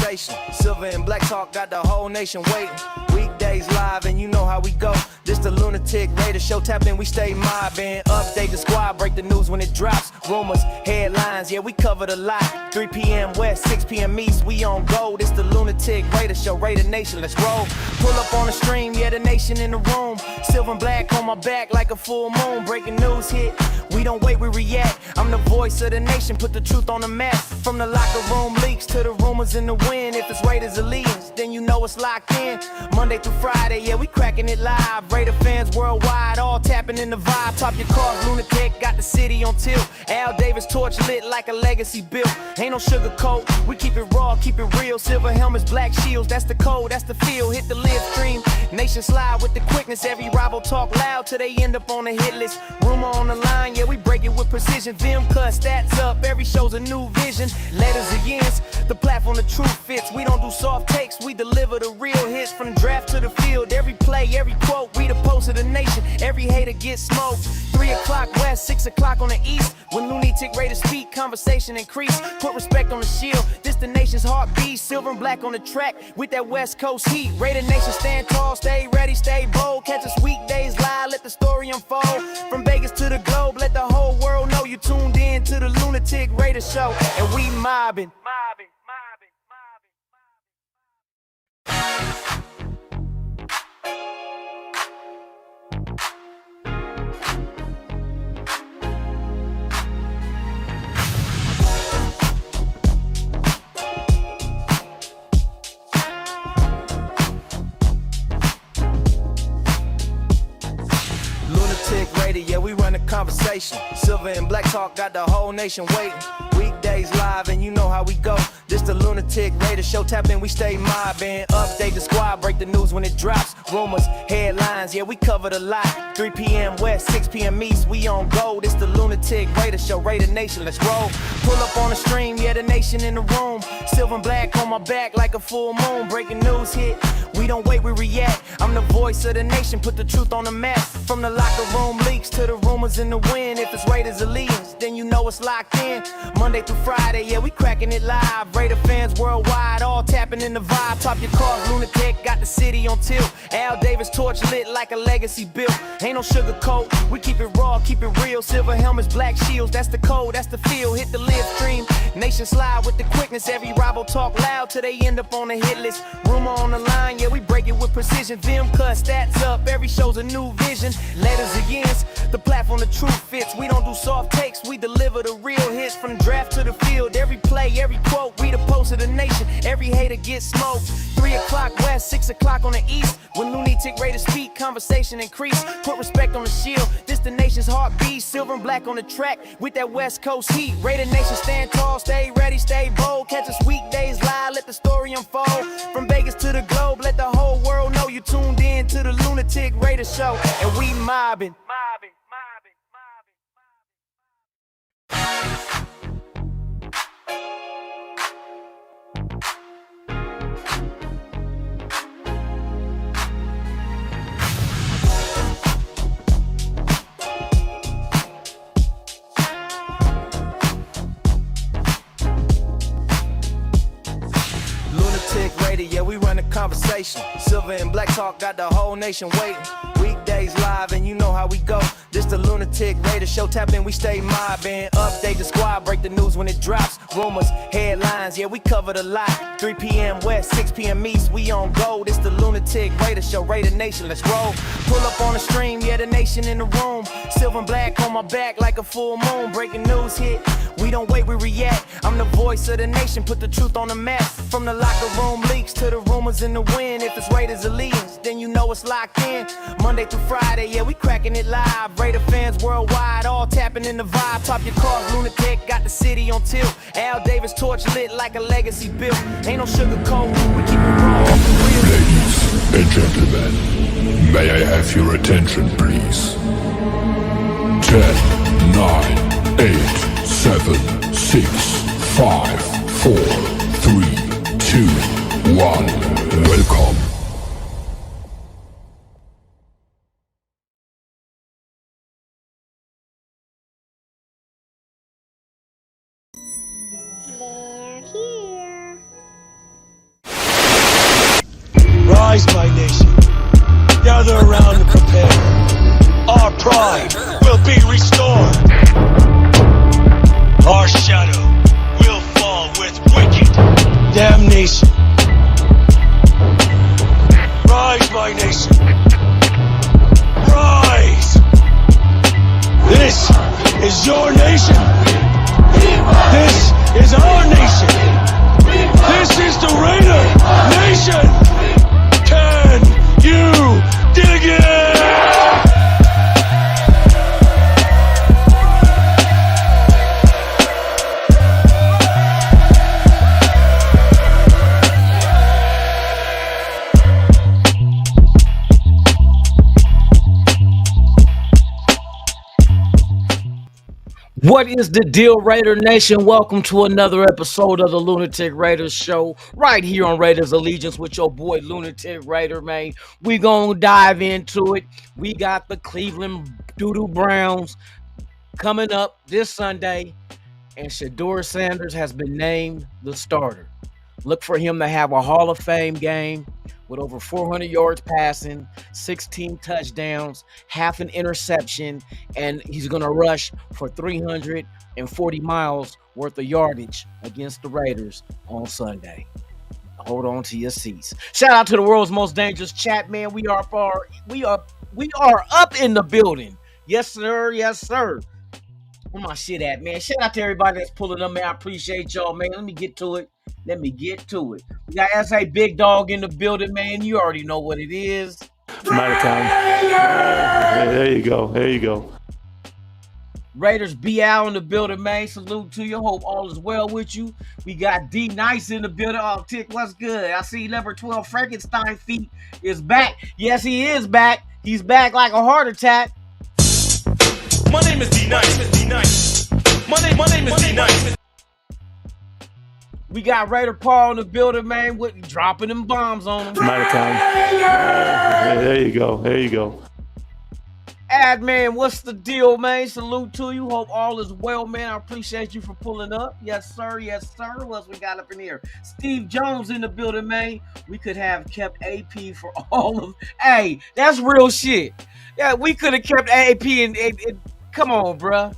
conversation. Silver and black talk got the whole nation waiting. Weekdays live and you know how we go. This the Lunatic Raider show. Tap in, we stay mobbing. Update the squad, break the news when it drops. Rumors, headlines, yeah, we covered a lot. 3 p.m. West, 6 p.m. East, we on go. This the Lunatic Raider show. Raider Nation, let's roll. Pull up on the stream, yeah, the nation in the room. Silver and black on my back like a full moon. Breaking news hit, we don't wait, we react. I'm the voice of the nation, put the truth on the map. From the locker room leaks to the rumors in the wind. If it's Raiders or Lions, then you know it's locked in. Monday through Friday, yeah, we cracking it live. Raider fans worldwide, all tapping in the vibe. Top your cars, Lunatic, got the city on tilt. Al Davis torch lit like a legacy built. Ain't no sugar coat, we keep it raw, keep it real. Silver helmets, black shields, that's the code, that's the feel. Hit the live stream, nation slide with the quickness. Every rival talk loud till they end up on the hit list. Rumor on the line, yeah, we break it with precision. Vim cut, stats up, every show's a new vision. Letters against the platform, the truth fits. We don't do soft takes, we deliver the real hits. From the draft to the field, every play, every quote, we the pulse of the nation. Every hater gets smoked. 3 o'clock west, 6 o'clock on the east. When Lunatic Raiders speak, conversation increase. Put respect on the shield, this the nation's heartbeat. Silver and black on the track with that West Coast heat. Raider Nation stand tall, stay ready, stay bold. Catch us weekdays live, let the story unfold. From Vegas to the globe, let the whole world know you tuned in to the Lunatic Raider show. And we mobbing. Lunatic Raider, yeah, we run a conversation. Silver and black talk got the whole nation waiting. Weekdays live and you know how we go. This the Lunatic Raider show. Tap in, we stay mobbing. Update the squad, break the news when it drops. Rumors, headlines, yeah, we covered a lot. 3 p.m. West, 6 p.m. East, we on go. This the Lunatic Raider show. Raider Nation, let's roll. Pull up on the stream, yeah, the nation in the room. Silver and black on my back like a full moon. Breaking news hit, we don't wait, we react. I'm the voice of the nation, put the truth on the map. From the locker room leaks to the rumors in the wind. If it's Raiders or Lions, then you know it's locked in. Monday through Friday, yeah, we cracking it live. Raider fans worldwide, all tapping in the vibe. Top your cars, Lunatic, got the city on tilt. Al Davis torch lit like a legacy built. Ain't no sugar coat, we keep it raw, keep it real. Silver helmets, black shields, that's the code, that's the feel. Hit the live stream, nation slide with the quickness. Every rival talk loud till they end up on the hit list. Rumor on the line, yeah, we break it with precision. Vim cut, stats up, every show's a new vision. Letters against the platform, the truth fits. We don't do soft takes, we deliver the real hits. From the draft to the field, every play, every quote, we the pulse of the nation. Every hater gets smoked. 3 o'clock west, 6 o'clock on the east. When Lunatic Raiders speak, conversation increase. Put respect on the shield, this the nation's heartbeat. Silver and black on the track with that West Coast heat. Raider Nation stand tall, stay ready, stay bold. Catch us weekdays live, let the story unfold. From Vegas to the globe, let the whole world know you tuned in to the Lunatic Raider show. And we mobbing. Lunatic Raider, yeah, we run a conversation. Silver and black talk got the whole nation waiting. Weekdays live and you know how we go. This the Lunatic Raider show. Tap in, we stay mobbing. Update the squad, break the news when it drops. Rumors, headlines, yeah, we covered a lot. 3 p.m. West, 6 p.m. East, we on go. This the Lunatic Raider show. Raider Nation, let's roll. Pull up on the stream, yeah, the nation in the room. Silver and black on my back like a full moon. Breaking news hit, we don't wait, we react. I'm the voice of the nation, put the truth on the map. From the locker room leaks to the rumors in the wind. If it's Raiders or Lions, then you know it's locked in. Monday through Friday, yeah, we cracking it live. Raider fans worldwide, all tapping in the vibe. Top your cars, Lunatic, got the city on tilt. Al Davis torch lit like a legacy built. Ain't no sugar coat, we keep it raw. Ladies and gentlemen, may I have your attention, please? 10, 9, 8, 7, 6, 5, 4, 3, 2, 1. Welcome. They're here. Gather around and prepare. Our pride will be restored. Our shadow will fall with wicked damnation. Rise, my nation. Rise! This is your nation. This is our nation. This is the Raider Nation. Can you dig it? What is the deal, Raider Nation? Welcome to another episode of the Lunatic Raiders show right here on Raiders Allegiance with your boy Lunatic Raider, man. We gonna dive into it. We got the Cleveland Doodoo Browns coming up this Sunday, and Shedeur Sanders has been named the starter. Look for him to have a Hall of Fame game with over 400 yards passing, 16 touchdowns, half an interception, and he's going to rush for 340 miles worth of yardage against the Raiders on Sunday. Hold on to your seats. Shout out to the world's most dangerous chat, man. We are up in the building. Yes, sir. Yes, sir. Where my shit at, man? Shout out to everybody that's pulling up, man. I appreciate y'all, man. Let me get to it. We got S.A. Big Dog in the building, man. You already know what it is. Matter time. There you go. Raiders BL in the building, man. Salute to you. Hope all is well with you. We got D Nice in the building. Oh, Tick, what's good? I see number 12 Frankenstein feet is back. Yes, he is back. He's back like a heart attack. My name is D Nice. My name is D Nice. We got Raider Paul in the building, man, with dropping them bombs on him. Matter time. There you go. Ad man, what's the deal, man? Salute to you. Hope all is well, man. I appreciate you for pulling up. Yes, sir. What else we got up in here? Steve Jones in the building, man. We could have kept AP for all of. Hey, that's real shit. Yeah, we could have kept AP and come on, bruh.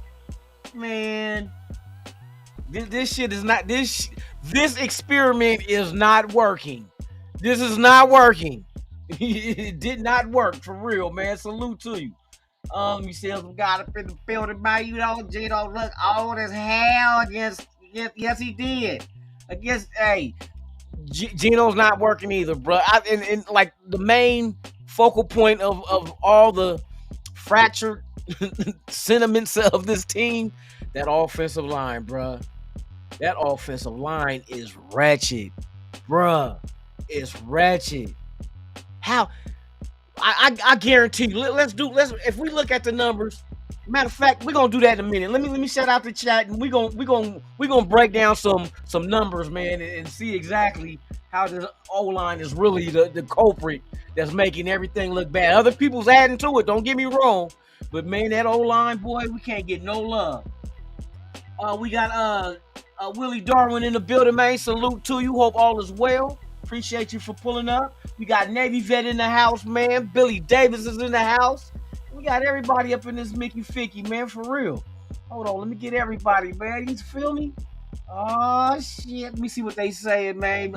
Man, this shit is not this. This experiment is not working. This is not working. It did not work for real, man. Salute to you. You see some guy up in the building, man. Gino look old as hell against. Yes, he did. Gino's not working either, bro. And like the main focal point of all the fractured sentiments of this team, that offensive line, bro. That offensive line is wretched, bruh. It's wretched. How? I guarantee you. Let's if we look at the numbers. Matter of fact, we're gonna do that in a minute. Let me shout out the chat, and we're gonna break down some numbers, man, and see exactly how this O-line is really the culprit that's making everything look bad. Other people's adding to it. Don't get me wrong, but man, that O-line, boy, we can't get no love. We got Willie Darwin in the building, man. Salute to you. Hope all is well. Appreciate you for pulling up. We got Navy Vet in the house, man. Billy Davis is in the house. We got everybody up in this Mickey Ficky, man, for real. Hold on, let me get everybody, man. You feel me? Oh, shit. Let me see what they saying, man.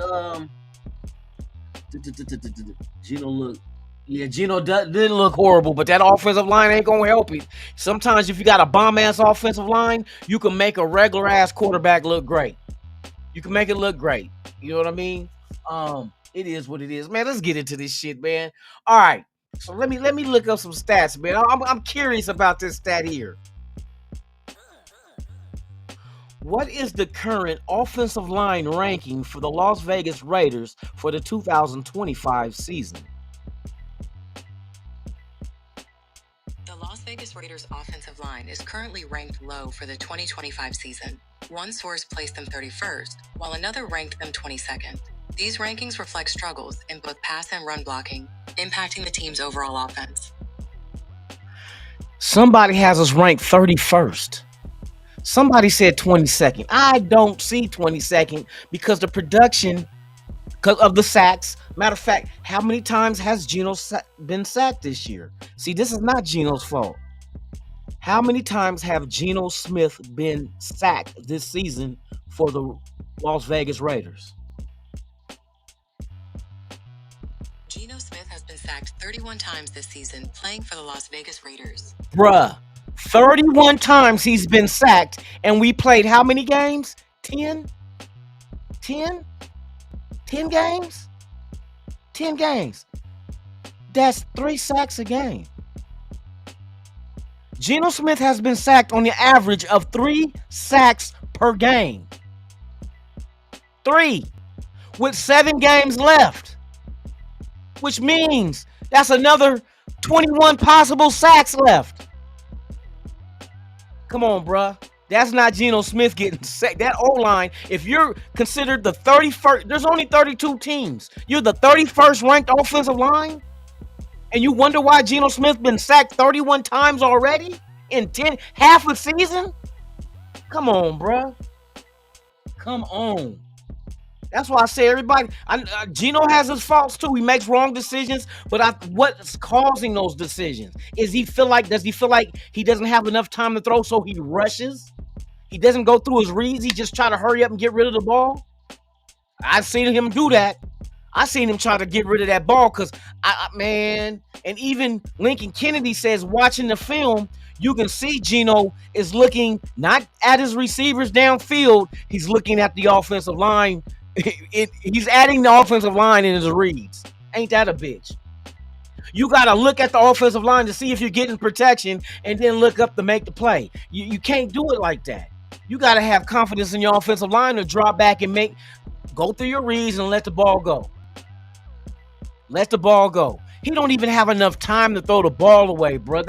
Gino didn't look horrible, but that offensive line ain't gonna help it. Sometimes if you got a bomb-ass offensive line, you can make a regular-ass quarterback look great. You can make it look great. You know what I mean? It is what it is, man. Let's get into this shit, man. All right. So let me look up some stats, man. I'm curious about this stat here. What is the current offensive line ranking for the Las Vegas Raiders for the 2025 season? The Las Vegas Raiders offensive line is currently ranked low for the 2025 season. One source placed them 31st, while another ranked them 22nd. These rankings reflect struggles in both pass and run blocking, impacting the team's overall offense. Somebody has us ranked 31st. Somebody said 22nd. I don't see 22nd because the production, because of the sacks, Matter of fact, how many times has Geno been sacked this year? See, this is not Geno's fault. How many times have Geno Smith been sacked this season for the Las Vegas Raiders? Geno Smith has been sacked 31 times this season playing for the Las Vegas Raiders. Bruh, 31 times he's been sacked, and we played how many games? 10? 10? 10 games? 10 games. That's 3 sacks a game. Geno Smith has been sacked on the average of 3 sacks per game. 3, with 7 games left. Which means that's another 21 possible sacks left. Come on, bruh. That's not Geno Smith getting sacked. That O-line, if you're considered the 31st, there's only 32 teams. You're the 31st ranked offensive line? And you wonder why Geno Smith been sacked 31 times already in half a season? Come on, bruh. Come on. That's why I say everybody, Geno has his faults too. He makes wrong decisions, but what's causing those decisions? Does he feel like he doesn't have enough time to throw, so he rushes? He doesn't go through his reads. He just try to hurry up and get rid of the ball. I've seen him do that. I seen him try to get rid of that ball because, man, and even Lincoln Kennedy says watching the film, you can see Geno is looking not at his receivers downfield. He's looking at the offensive line. He's adding the offensive line in his reads. Ain't that a bitch? You got to look at the offensive line to see if you're getting protection and then look up to make the play. You can't do it like that. You got to have confidence in your offensive line to drop back and go through your reads and let the ball go. Let the ball go. He don't even have enough time to throw the ball away, bro.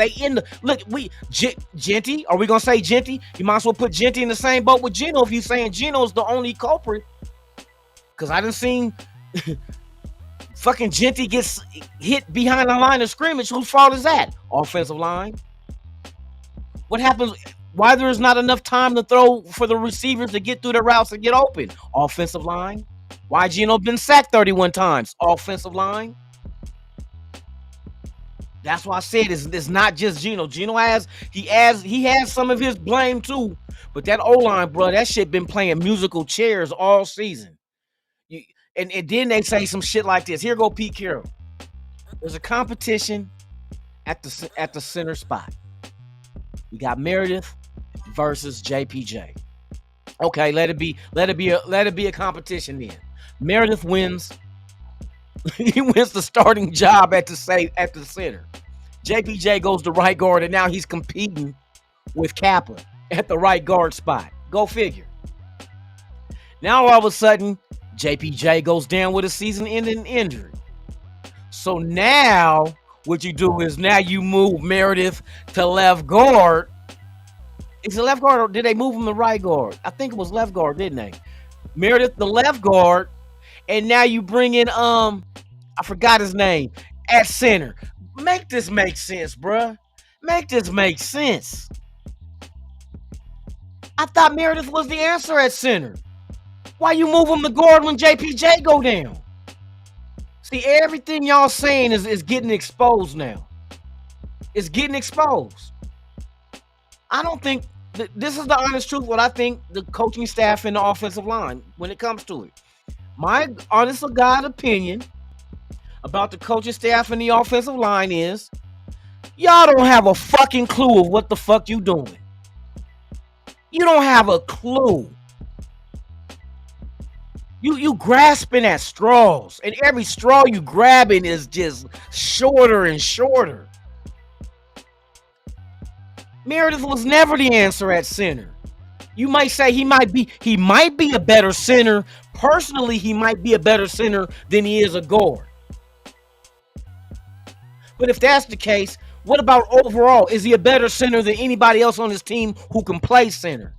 Genty. Are we gonna say Genty? You might as well put Genty in the same boat with Geno if you're saying Geno's the only culprit. Cause I done seen fucking Genty gets hit behind the line of scrimmage. Whose fault is that? Offensive line. What happens? Why there's not enough time to throw for the receivers to get through the routes and get open? Offensive line. Why Geno been sacked 31 times? Offensive line. That's why I said it's not just Geno. Geno has some of his blame too. But that O-line, bro, that shit been playing musical chairs all season. And then they say some shit like this. Here go Pete Carroll. There's a competition at the center spot. We got Meredith versus JPJ. Okay, let it be a competition then. Meredith wins. He wins the starting job at the center. JPJ goes to right guard, and now he's competing with Kappa at the right guard spot. Go figure. Now all of a sudden, JPJ goes down with a season-ending injury. So now what you do is now you move Meredith to left guard. Is it left guard or did they move him to right guard? I think it was left guard, didn't they? Meredith the left guard, and now you bring in I forgot his name at center. Make this make sense, bruh. Make this make sense. I thought Meredith was the answer at center. Why you move him to guard when JPJ go down? See, everything y'all saying is getting exposed now. It's getting exposed. I don't think this is the honest truth. What I think the coaching staff and the offensive line when it comes to it. My honest to God opinion about the coaching staff and the offensive line is y'all don't have a fucking clue of what the fuck you doing. You don't have a clue. You grasping at straws, and every straw you grabbing is just shorter and shorter. Meredith was never the answer at center. You might say he might be a better center. Personally, he might be a better center than he is a guard. But if that's the case, what about overall? Is he a better center than anybody else on his team who can play center?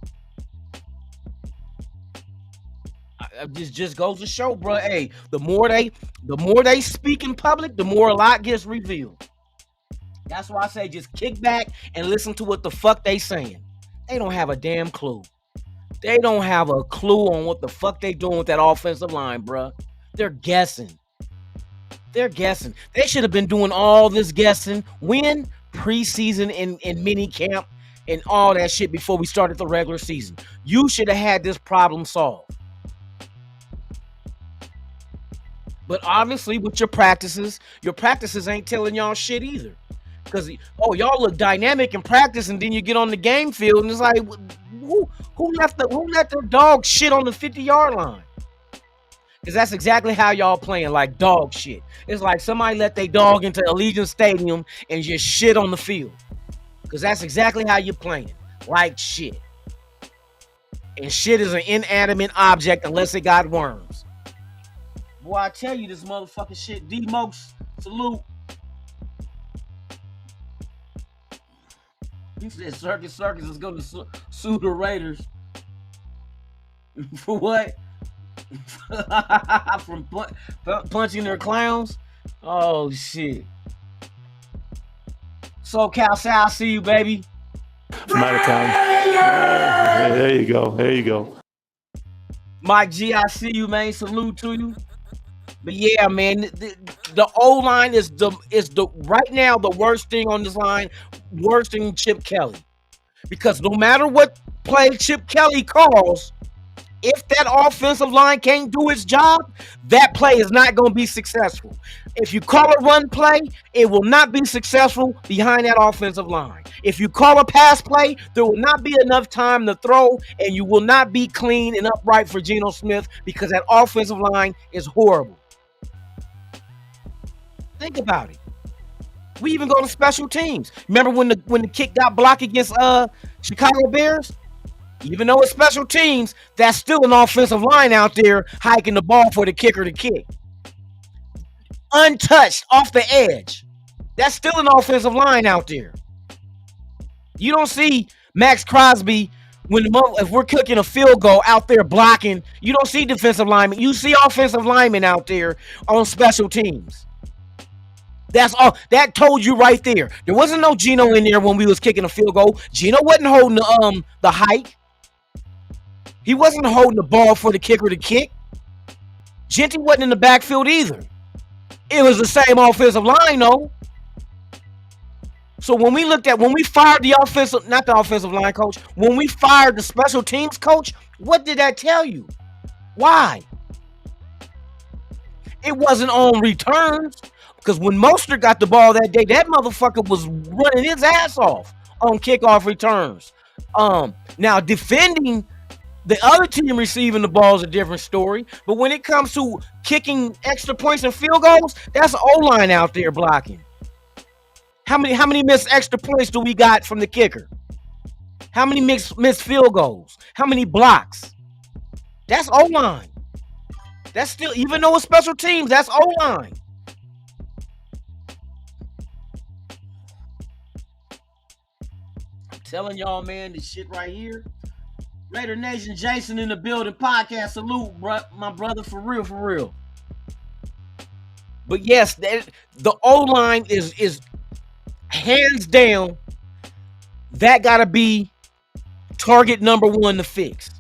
This just goes to show, bro. Hey, the more they speak in public, the more a lot gets revealed. That's why I say just kick back and listen to what the fuck they saying. They don't have a damn clue. They don't have a clue on what the fuck they doing with that offensive line, bro. They're guessing. They're guessing. They should have been doing all this guessing when preseason and mini camp and all that shit before we started the regular season. You should have had this problem solved. But obviously, with your practices ain't telling y'all shit either. Because y'all look dynamic in practice, and then you get on the game field, and it's like, who let the dog shit on the 50-yard line? Because that's exactly how y'all playing, like dog shit. It's like somebody let their dog into Allegiant Stadium and just shit on the field. Because that's exactly how you're playing, like shit. And shit is an inanimate object unless it got worms. Boy, I tell you this motherfucking shit. D-Mokes, salute. He said Circus is going to sue the Raiders. For what? From punching their clowns? Oh, shit. So, Cal Sal, I see you, baby. I'm out of town. There you go. There you go. Mike G, I see you, man. Salute to you. But yeah, man, the O-line is the right now the worst thing on this line, worse than Chip Kelly. Because no matter what play Chip Kelly calls, if that offensive line can't do its job, that play is not going to be successful. If you call a run play, it will not be successful behind that offensive line. If you call a pass play, there will not be enough time to throw, and you will not be clean and upright for Geno Smith because that offensive line is horrible. Think about it. We even go to special teams. Remember when the kick got blocked against Chicago Bears? Even though it's special teams, that's still an offensive line out there hiking the ball for the kicker to kick. Untouched, off the edge. That's still an offensive line out there. You don't see Max Crosby if we're cooking a field goal out there blocking. You don't see defensive linemen. You see offensive linemen out there on special teams. That's all. That told you right there. There wasn't no Geno in there when we was kicking a field goal. Geno wasn't holding the hike. He wasn't holding the ball for the kicker to kick. Genty wasn't in the backfield either. It was the same offensive line, though. So when we fired not the offensive line coach, when we fired the special teams coach, what did that tell you? Why? It wasn't on returns. Because when Mostert got the ball that day, that motherfucker was running his ass off on kickoff returns. Now defending the other team receiving the ball is a different story. But when it comes to kicking extra points and field goals, that's O-line out there blocking. How many missed extra points do we got from the kicker? How many missed field goals? How many blocks? That's O-line. That's still, even though it's special teams, that's O-line. Telling y'all, man, this shit right here. Raider Nation, Jason in the building, podcast. Salute, my brother, for real. But yes, the O-line is hands down. That gotta be target number one to fix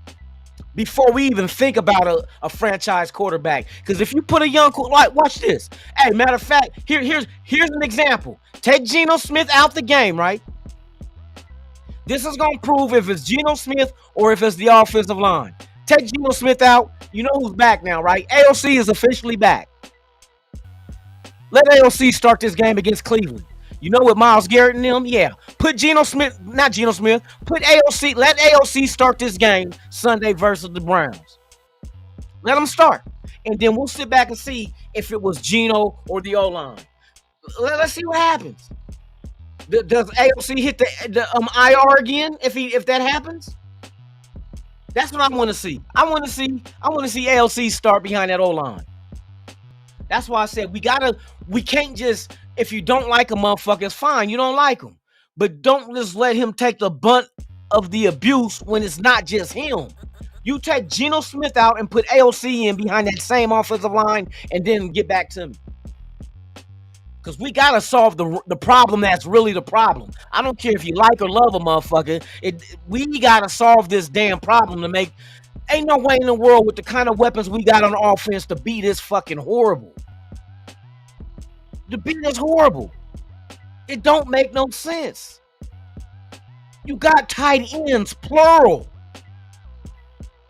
before we even think about a franchise quarterback. Because if you put a young like, watch this. Hey, matter of fact, here's an example. Take Geno Smith out the game, right? This is going to prove if it's Geno Smith or if it's the offensive line. Take Geno Smith out. You know who's back now, right? AOC is officially back. Let AOC start this game against Cleveland. You know what, Myles Garrett and them? Yeah. Put Put AOC. Let AOC start this game Sunday versus the Browns. Let them start. And then we'll sit back and see if it was Geno or the O-line. Let's see what happens. Does AOC hit the IR again if that happens? That's what I want to see. I want to see AOC start behind that O-line. That's why I said we can't just, if you don't like a motherfucker, it's fine. You don't like him. But don't just let him take the brunt of the abuse when it's not just him. You take Geno Smith out and put AOC in behind that same offensive line and then get back to me. Because we got to solve the problem that's really the problem. I don't care if you like or love a motherfucker. We got to solve this damn problem to make... Ain't no way in the world with the kind of weapons we got on offense to be this fucking horrible. The beat is horrible. It don't make no sense. You got tight ends, plural.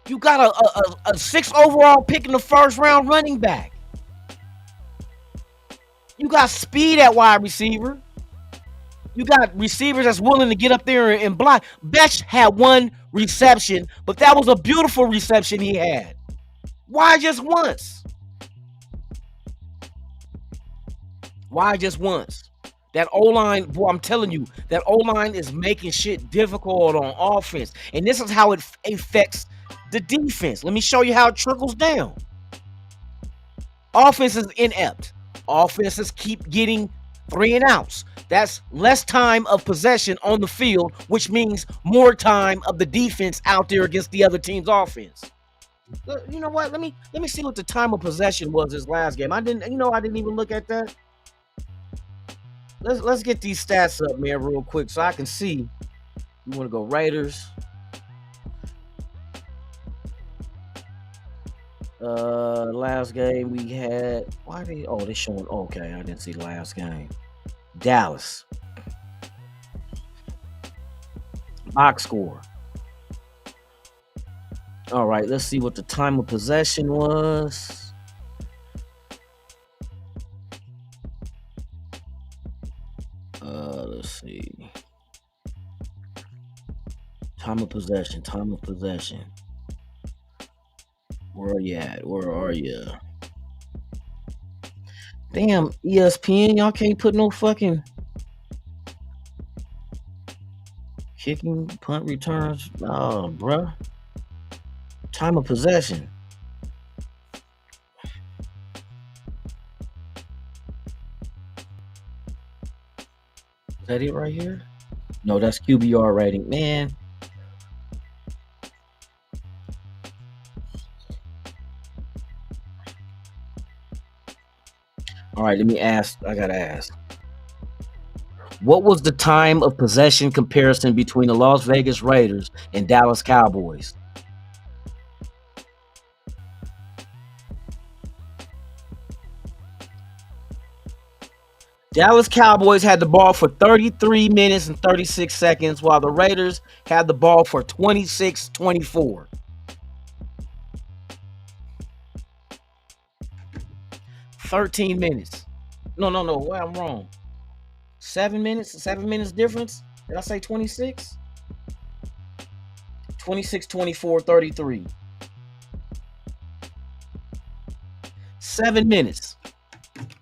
You got a 6 overall pick in the first round running back. You got speed at wide receiver. You got receivers that's willing to get up there and block. Betch had 1 reception, but that was a beautiful reception he had. Why just once? Why just once? That O-line, boy, I'm telling you, that O-line is making shit difficult on offense. And this is how it affects the defense. Let me show you how it trickles down. Offense is inept. Offenses keep getting 3 and outs. That's less time of possession on the field, which means more time of the defense out there against the other team's offense. You know what? Let me see what the time of possession was this last game. I didn't even look at that. Let's get these stats up, man, real quick so I can see. You want to go Raiders? Last game we had. Why they? Oh, they showing. Okay, I didn't see the last game. Dallas. Box score. All right, let's see what the time of possession was. Let's see. Time of possession. Where are you at? Where are you? Damn, ESPN, y'all can't put no fucking kicking, punt returns. Oh, bruh. Time of possession. Is that it right here? No, that's QBR rating. Man. All right, let me ask. I gotta ask. What was the time of possession comparison between the Las Vegas Raiders and Dallas Cowboys? Dallas Cowboys had the ball for 33 minutes and 36 seconds, while the Raiders had the ball for 26-24. $13 minutes. No. Well, I'm wrong. 7 minutes? 7 minutes difference? Did I say 26? 26, 24, 33. 7 minutes.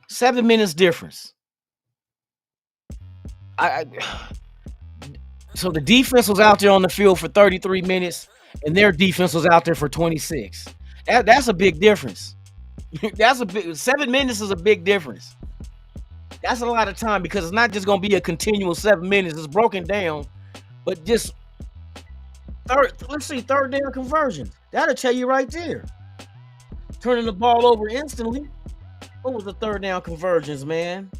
7 minutes difference. So the defense was out there on the field for 33 minutes, and their defense was out there for 26. That's a big difference. 7 minutes is a big difference. That's a lot of time because it's not just going to be a continual 7 minutes. It's broken down, but just third down conversion. That'll tell you right there. Turning the ball over instantly. What was the third down conversions, man?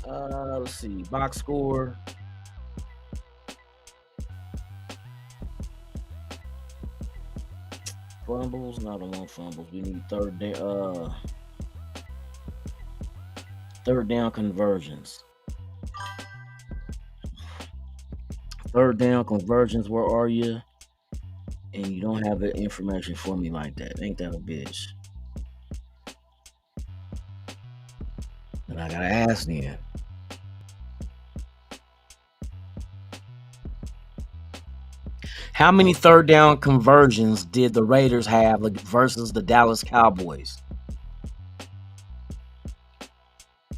Let's see. Box score. Fumbles. No, I don't want fumbles. We need third down conversions. Third down conversions. Where are you? And you don't have the information for me like that. Ain't that a bitch? And I gotta ask then. How many third down conversions did the Raiders have versus the Dallas Cowboys?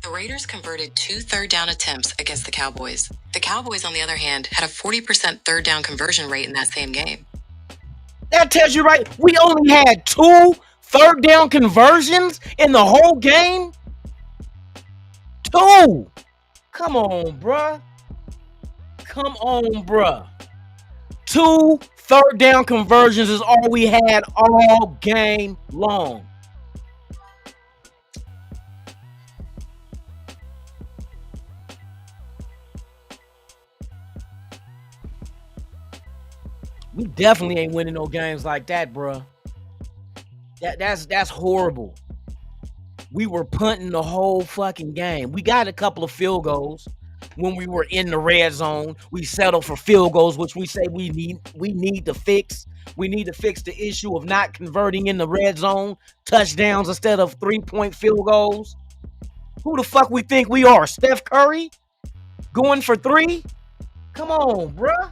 The Raiders converted 2 third down attempts against the Cowboys. The Cowboys, on the other hand, had a 40% third down conversion rate in that same game. That tells you right. We only had 2 third down conversions in the whole game. 2. Come on, bruh. 2 third down conversions is all we had all game long. We definitely ain't winning no games like that, bruh. That's horrible. We were punting the whole fucking game. We got a couple of field goals when we were in the red zone. We settled for field goals, which we say we need to fix. We need to fix the issue of not converting in the red zone touchdowns instead of 3-point field goals. Who the fuck we think we are? Steph Curry? Going for 3? Come on, bruh.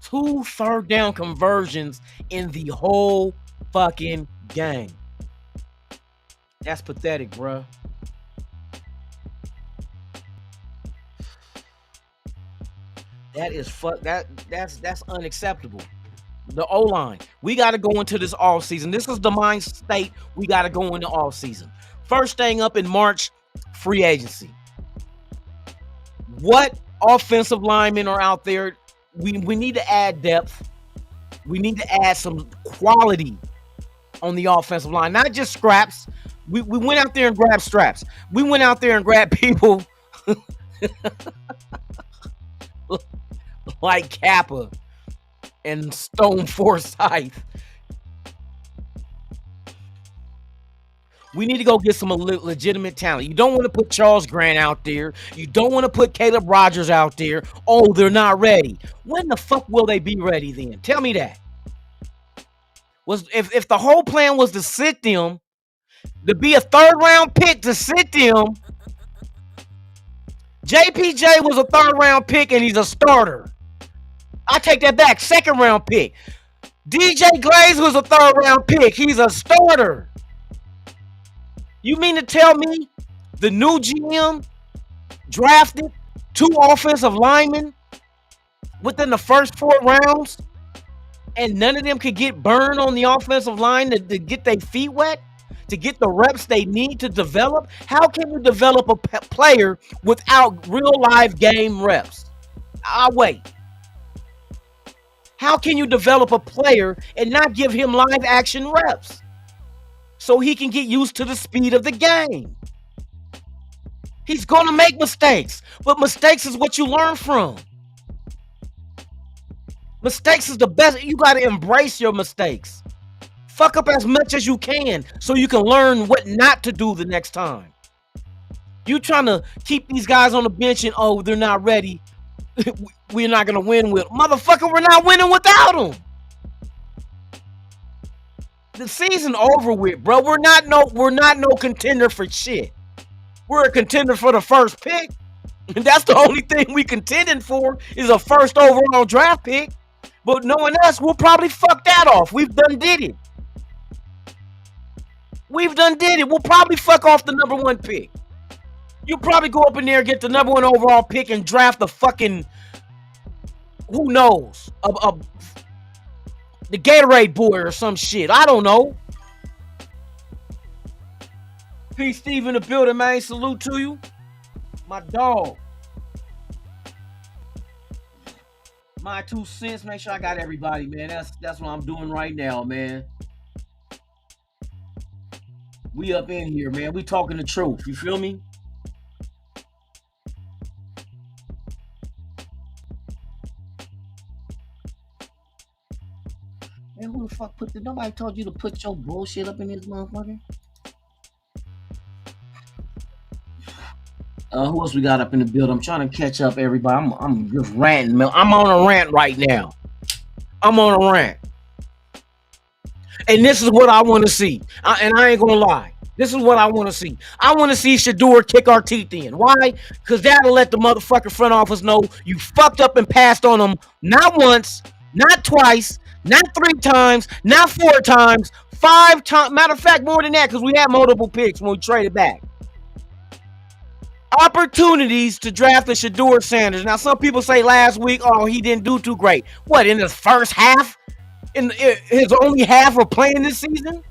2 third down conversions in the whole fucking game. That's pathetic, bruh. That is that's unacceptable. The O-line. We got to go into this all season. This is the mind state we got to go into all season. First thing up in March, free agency. What offensive linemen are out there? We need to add depth. We need to add some quality on the offensive line, not just scraps. We went out there and grabbed straps. We went out there and grabbed people like Kappa and Stone Forsyth. We need to go get some legitimate talent. You don't want to put Charles Grant out there. You don't want to put Caleb Rogers out there. Oh, they're not ready. When the fuck will they be ready then? Tell me that. If the whole plan was to sit them, to be a third-round pick to sit them, JPJ was a third-round pick and he's a starter. I take that back. Second-round pick. DJ Glaze was a third-round pick. He's a starter. You mean to tell me the new GM drafted 2 offensive linemen within the first 4 rounds and none of them could get burned on the offensive line to get their feet wet, to get the reps they need to develop? How can you develop a player without real live game reps? I'll wait. How can you develop a player and not give him live action reps so he can get used to the speed of the game? He's going to make mistakes, but mistakes is what you learn from. Mistakes is the best. You got to embrace your mistakes. Fuck up as much as you can so you can learn what not to do the next time. You trying to keep these guys on the bench and, oh, they're not ready. We're not going to win with them. Motherfucker, we're not winning without them. The season over with, bro. We're not no contender for shit. We're a contender for the first pick. And that's the only thing we contending for is a first overall draft pick. But knowing us, we'll probably fuck that off. We've done did it. We'll probably fuck off the number 1 pick. You'll probably go up in there, get the number 1 overall pick and draft the fucking, who knows, the Gatorade boy or some shit. I don't know. Peace, Steve in the building, man. Salute to you. My dog. My 2 cents. Make sure I got everybody, man. That's what I'm doing right now, man. We up in here, man. We talking the truth. You feel me? Man, who the fuck nobody told you to put your bullshit up in this motherfucker? Who else we got up in the building? I'm trying to catch up everybody. I'm just ranting, man. I'm on a rant right now. I'm on a rant. And this is what I want to see. And I ain't gonna lie. This is what I want to see. I want to see Shedeur kick our teeth in. Why? Because that'll let the motherfucking front office know you fucked up and passed on them not once, not twice, not 3 times, not 4 times, 5 times. Matter of fact, more than that, because we had multiple picks when we traded back. Opportunities to draft a Shedeur Sanders. Now, some people say last week, oh, he didn't do too great. What, in his first half? In his only half of playing this season?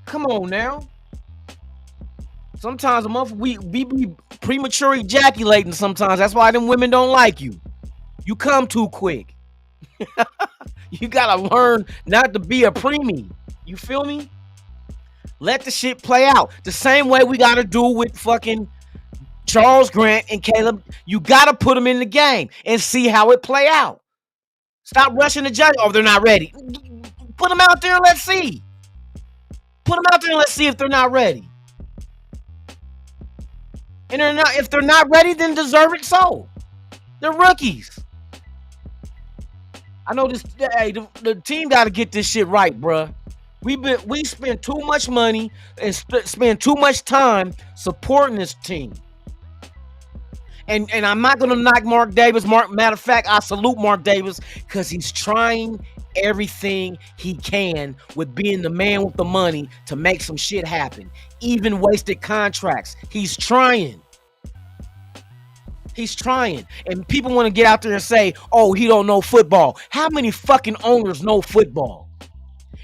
Come on now. Sometimes we be premature ejaculating sometimes. That's why them women don't like you. You come too quick. You gotta learn not to be a preemie. You feel me? Let the shit play out. The same way we gotta do with fucking Charles Grant and Caleb. You gotta put them in the game and see how it play out. Stop rushing the judge. Oh, they're not ready. Put them out there and let's see. Put them out there and let's see if they're not ready. And if they're not ready, then deserve it so. They're rookies. I know this. Hey, the team got to get this shit right, bruh. We spend too much money and spend too much time supporting this team. And I'm not gonna knock Mark Davis. Matter of fact, I salute Mark Davis because he's trying everything he can with being the man with the money to make some shit happen. Even wasted contracts. He's trying. He's trying. And people want to get out there and say, oh, he don't know football. How many fucking owners know football?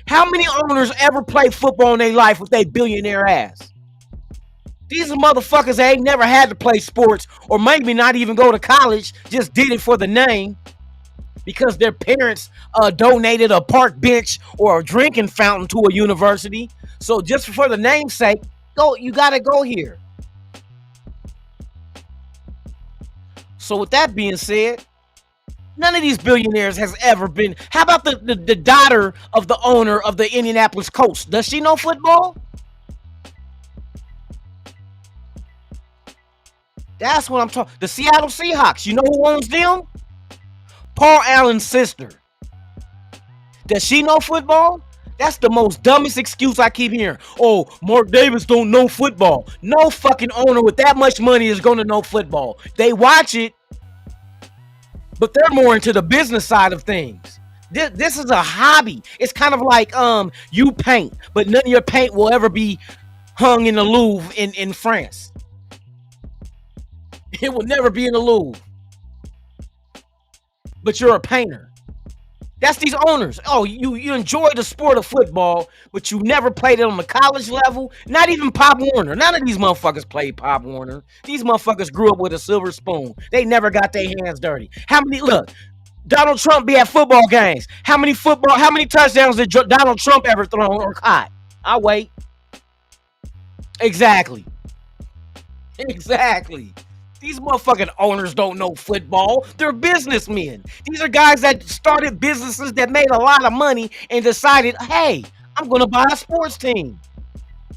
How many owners ever play football in their life with their billionaire ass? These are motherfuckers that ain't never had to play sports or maybe not even go to college, just did it for the name because their parents donated a park bench or a drinking fountain to a university. So just for the name's sake, you got to go here. So with that being said, none of these billionaires has ever been. How about the daughter of the owner of the Indianapolis Colts? Does she know football? That's what I'm talking. The Seattle Seahawks. You know who owns them? Paul Allen's sister. Does she know football? That's the most dumbest excuse I keep hearing. Oh, Mark Davis don't know football. No fucking owner with that much money is going to know football. They watch it, but they're more into the business side of things. This is a hobby. It's kind of like you paint, but none of your paint will ever be hung in the Louvre in France. It will never be in the Louvre. But you're a painter. That's these owners. Oh, you enjoy the sport of football, but you never played it on the college level. Not even Pop Warner. None of these motherfuckers played Pop Warner. These motherfuckers grew up with a silver spoon. They never got their hands dirty. Look, Donald Trump be at football games. How many touchdowns did Donald Trump ever throw or caught? I'll wait. Exactly. These motherfucking owners don't know football. They're businessmen. These are guys that started businesses that made a lot of money and decided, hey, I'm going to buy a sports team.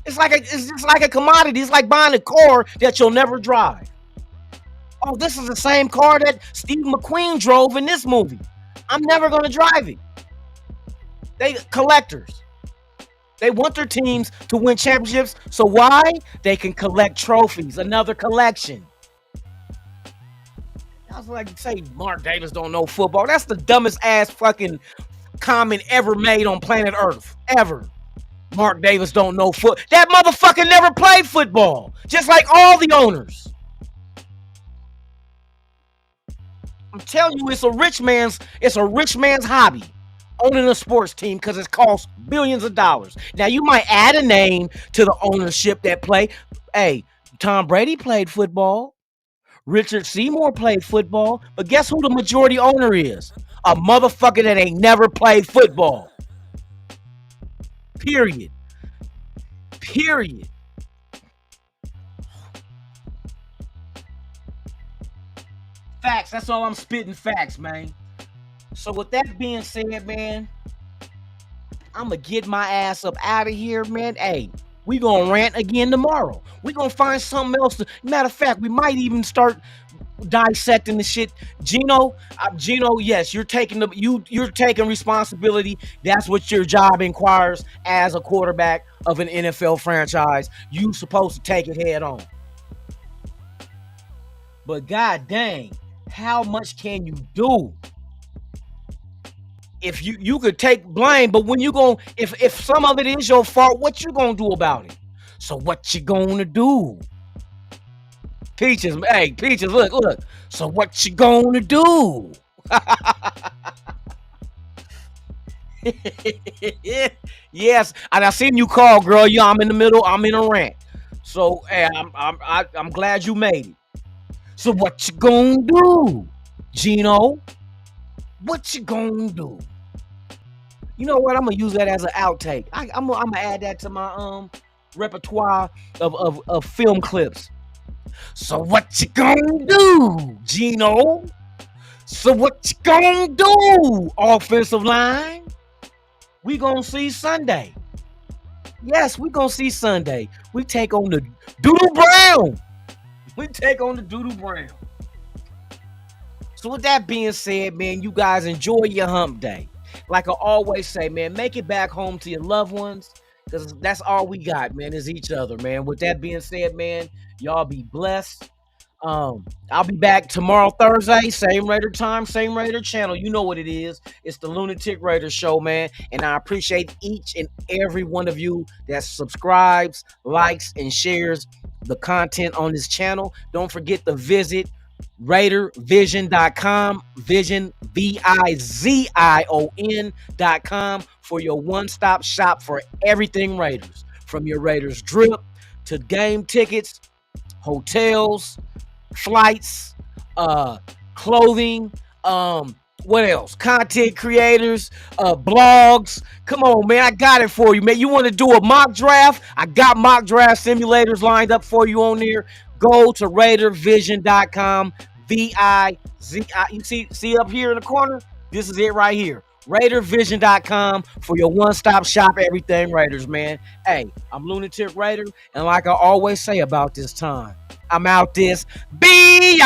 It's just like a commodity. It's like buying a car that you'll never drive. Oh, this is the same car that Steve McQueen drove in this movie. I'm never going to drive it. They collectors. They want their teams to win championships. So why? They can collect trophies. Another collection. I was like, say Mark Davis don't know football. That's the dumbest ass fucking comment ever made on planet Earth. Ever. Mark Davis don't know football. That motherfucker never played football. Just like all the owners. I'm telling you, it's a rich man's hobby. Owning a sports team because it costs billions of dollars. Now you might add a name to the ownership that play. Hey, Tom Brady played football. Richard Seymour played football, but guess who the majority owner is? A motherfucker that ain't never played football. Period. Facts. That's all I'm spitting, facts, man. So with that being said, man, I'm going to get my ass up out of here, man. Hey, we going to rant again tomorrow. We going to find something else. Matter of fact, we might even start dissecting the shit. Gino, yes, you're taking responsibility. That's what your job requires as a quarterback of an NFL franchise. You supposed to take it head on. But god dang, how much can you do? If you could take blame, but when you go, if some of it is your fault, what you gonna do about it? So what you gonna do? Peaches, look. So what you gonna do? Yes, and I seen you call, girl. Yeah, I'm in the middle. I'm in a rant. So hey, I'm glad you made it. So what you gonna do, Gino? What you gonna do? You know what? I'm gonna use that as an outtake. I'm gonna add that to my repertoire of film clips. So what you gonna do, Gino? So what you gonna do, offensive line? We gonna see Sunday. Yes, we gonna see Sunday. We take on the Doodle Brown. We take on the Doodle Brown. So with that being said, man, you guys enjoy your hump day. Like I always say, man, make it back home to your loved ones. Because that's all we got, man, is each other, man. With that being said, man, y'all be blessed. I'll be back tomorrow, Thursday, same Raider time, same Raider channel. You know what it is. It's the Lunatic Raider Show, man. And I appreciate each and every one of you that subscribes, likes, and shares the content on this channel. Don't forget to visit RAIDERVIZION.com, Vision, VIZION.com for your one-stop shop for everything Raiders. From your Raiders drip to game tickets, hotels, flights, clothing, what else? Content creators, blogs. Come on, man. I got it for you, man. You want to do a mock draft? I got mock draft simulators lined up for you on there. Go to RAIDERVIZION.com. VIZI. You see up here in the corner? This is it right here. RAIDERVIZION.com for your one-stop shop, everything Raiders, man. Hey, I'm Lunatic Raider, and like I always say about this time, I'm out this bitch.